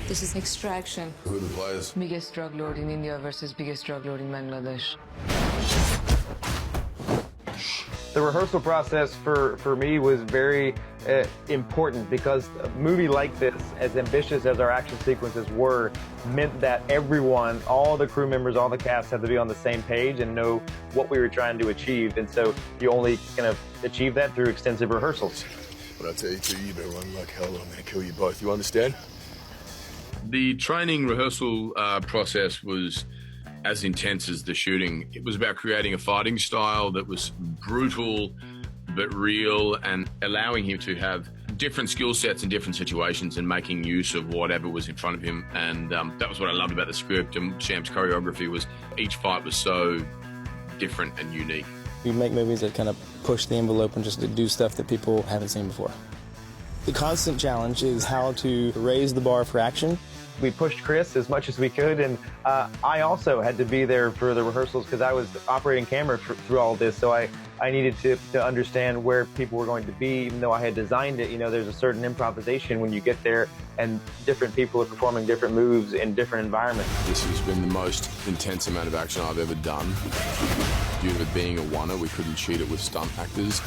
This is Extraction. Who are the players? Biggest drug lord in India versus biggest drug lord in Bangladesh. The rehearsal process for me was very important because a movie like this, as ambitious as our action sequences were, meant that everyone, all the crew members, all the cast had to be on the same page and know what we were trying to achieve. And so you only kind of achieve that through extensive rehearsals. But I tell you two, you better run like hell or I'm gonna kill you both. You understand? The training rehearsal process was as intense as the shooting. It was about creating a fighting style that was brutal but real and allowing him to have different skill sets in different situations and making use of whatever was in front of him. And that was what I loved about the script. And Sham's choreography was, each fight was so different and unique. We make movies that kind of push the envelope and just to do stuff that people haven't seen before. The constant challenge is how to raise the bar for action. We pushed Chris as much as we could, and I also had to be there for the rehearsals because I was operating camera through all this, so I needed to understand where people were going to be. Even though I had designed it, you know, there's a certain improvisation when you get there, and different people are performing different moves in different environments. This has been the most intense amount of action I've ever done. Due to it being a oneer, we couldn't cheat it with stunt actors.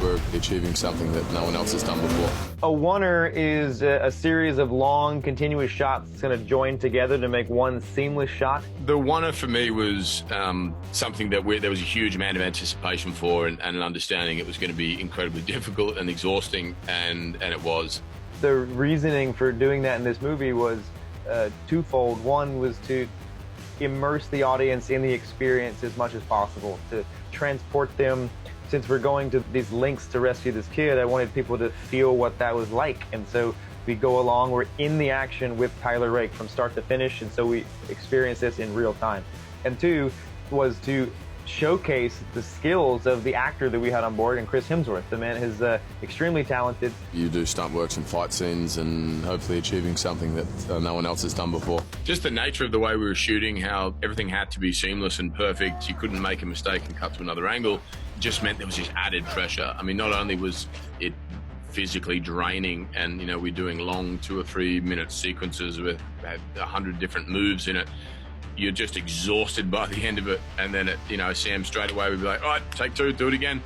We're achieving something that no one else has done before. A oneer is a series of long, continuous shots that's going to join together to make one seamless shot. The oneer for me was something that there was a huge amount of anticipation for and an understanding it was going to be incredibly difficult and exhausting, and it was. The reasoning for doing that in this movie was twofold. One was to immerse the audience in the experience as much as possible, to transport them. Since we're going to these lengths to rescue this kid, I wanted people to feel what that was like. And so we go along, we're in the action with Tyler Rake from start to finish, and so we experience this in real time. And two was to showcase the skills of the actor that we had on board, and Chris Hemsworth. The man is extremely talented. You do stunt works and fight scenes and hopefully achieving something that no one else has done before. Just the nature of the way we were shooting, how everything had to be seamless and perfect. You couldn't make a mistake and cut to another angle. It just meant there was just added pressure. I mean, not only was it physically draining, and you know, we're doing long 2 or 3 minute sequences with 100 different moves in it. You're just exhausted by the end of it, and then Sam straight away would be like, all right, take 2, do it again.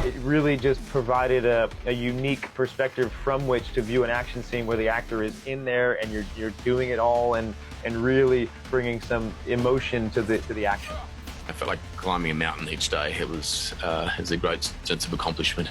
It really just provided a unique perspective from which to view an action scene where the actor is in there and you're doing it all and really bringing some emotion to the action. I felt like climbing a mountain each day. It was a great sense of accomplishment.